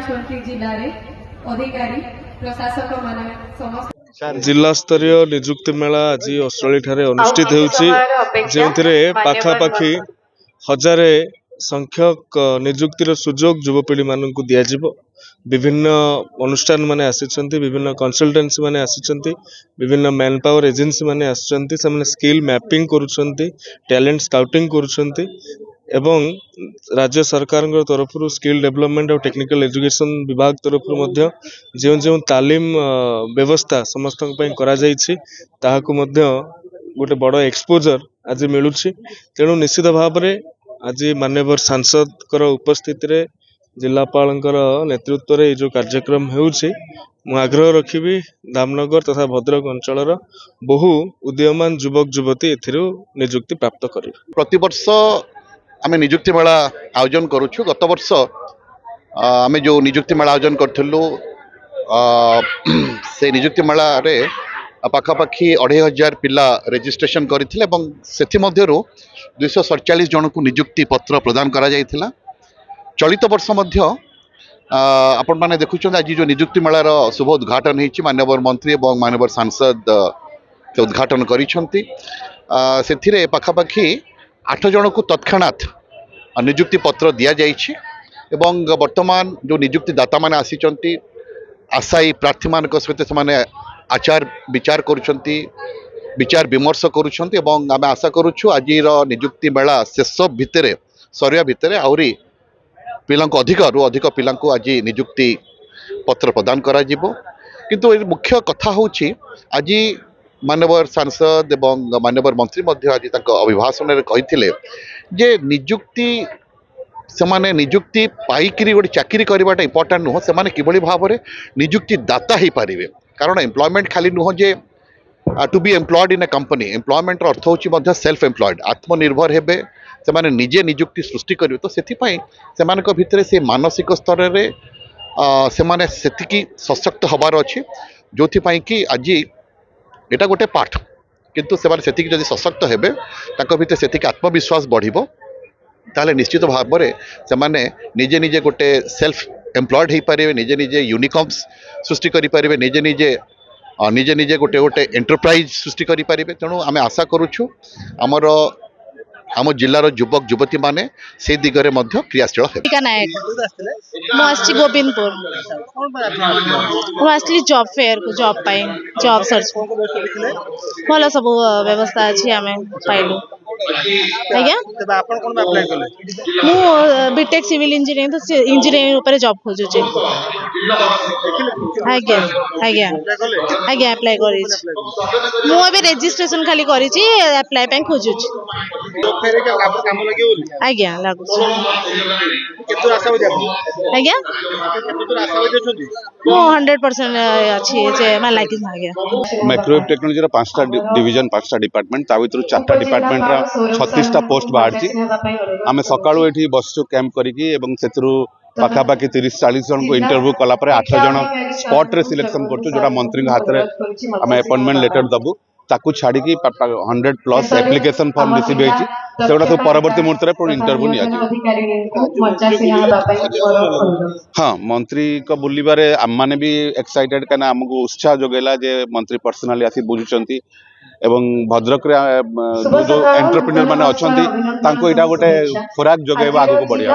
अच्छी जिले में अधिकारी प्रशासक मान समस्त जिला स्तरीय निजुक्ति मेला आज असरली ठारे अनुष्ठित होउछि पाखापाखि हजारे संख्यक निजुक्तिर सुजोग युवपीढ़ी मानक दिज्व विभिन्न अनुष्ठान माने आसिचंती विभिन्न कंसल्टेंसी माने आसिचंती विभिन्न मैन पावर एजेंसी माने आसिचंती से स्किल मैपिंग करुछंती टैलेंट स्काउटिंग करुछंती एवं राज्य सरकार तरफ स्किल डेवलपमेंट और टेक्निकल एजुकेशन विभाग तरफ जो जो तालीम व्यवस्था समस्त करा जायछि ताहाकु मध्य गोटे बड़ एक्सपोजर आज मिलुछि। तेणु निश्चित भाव में आज माननीय सांसद उपस्थित रे जिलापाल नेतृत्व रे जो कार्यक्रम होउछि मु आग्रह रखिबी धामनगर तथा भद्रक अंचल बहु उदीयमान युवक युवती एथिरु नियुक्ति प्राप्त करिवे। प्रतिवर्ष आमे निजुक्ति मेला आयोजन करुछु। गत वर्ष आमे जो निजुक्ति मेला आयोजन करथिलु से निजुक्ति मेला रे पाखापाखि 2500 पिला रेजिस्ट्रेशन करथिले एवं सेथि मध्यरु 247 जन को निजुक्ति पत्र प्रदान करा जायथिला। चलित वर्ष मध्य आपण माने देखुछन आज जो निजुक्ति मेलार शुभ उद्घाटन होइछि माननीय मंत्री और माननीय सांसद के उद्घाटन करिसंती। सेथिरे पाखापाखि 8 जन को तत्क्षणात निजुक्ति पत्र दिया जाइछि एवं वर्तमान जो निजुक्ति दाता माने आसीचंती आशायी प्रार्थी मान सहित से आचार विचार करुछंती विचार विमर्श करुछंती एवं आमे आशा करुछु आज निजुक्ति मेला शेष भितरे सरिया भितरे आउरी पिला अधिक पिला आज निजुक्ति पत्र प्रदान करा जिवो। किंतु मुख्य कथा होछि आज माननीय सांसद एवं माननीय मंत्री मध्य आज अभिभाषण कही जे निजुक्ति से निजुक्ति पाइकरी गोटे चाकरी करवाटा इंपोर्टाट नुह से किभली भाव में निजुक्ति दाता हो पारे। कारण एम्प्लॉयमेंट खाली नुह जे to be employed in a company employment अर्थ होछि सेल्फ एम्प्लॉयड आत्मनिर्भर हेबे से निजे निजुक्ति सृष्टि करेंगे। तो से भितर से मानसिक स्तर में से सशक्त हबार अच्छे जो कि आज एटा गोटे पाठ किंतु से जदि सशक्त हेबे ताको भितर से आत्मविश्वास बढ़िबो ताले निश्चित भाव में से निजे निजे गोटे सेल्फ एम्प्लॉयड हो पारे निजे निजे यूनिकॉर्न्स सृष्टि करि पारे निजे निजे निजे निजे गोटे गोटे एंटरप्राइज सृष्टि करि पारे। तेणु आमे आशा करुछु आमर आम जिलार युवक युवती माने से दिगरे मध्य क्रियाशील हेबे। नायक गोविंदपुर मुझे जॉब फेयर को जॉब पाई जॉब सर्च भल सब व्यवस्था अच्छी आम पाइलु। आज्ञा मु बीटेक सिविल इंजीनियरिंग तो इंजीनियरिंग ऊपर जॉब खोजुचे। आज्ञा आज्ञा आज्ञा अप्लाई करी मु अबे रजिस्ट्रेशन खाली करी अप्लाई पे खोजुची। आज्ञा लागु आज्ञा मु 100% अच्छी जे मैं लाइक आज्ञा। माइक्रोवेव टेक्नोलॉजी 5टा डिवीजन 5टा डिपार्टमेंट ता भीतर 4टा डिपार्टमेंट रा 36टा पोस्ट बाहर आम सका बसचु कैंप करी पाखापाखि 30-40 जन को इंटरव्यू कला 8 जन स्पॉट रे सिलेक्शन करछु जोटा मंत्री हाथ रे आम अपॉइंटमेंट लेटर दबु ताकू छाड़ी 100+ एप्लिकेशन फॉर्म रिसीव होइछि सेगुडा सब परवर्ती मुहूर्त रे पुणी इंटरव्यू निया। हाँ मंत्री को बुलिबारे आम माने भी एक्साइटेड कना हमको उत्साह जोगेला जे मंत्री पर्सनली आसी बुझुचंती एवं भद्रक रे जो एंटरप्रेन्योर माने अछंती तांको एटा गोटे खुराक जोगेबा आगु को बढ़िया।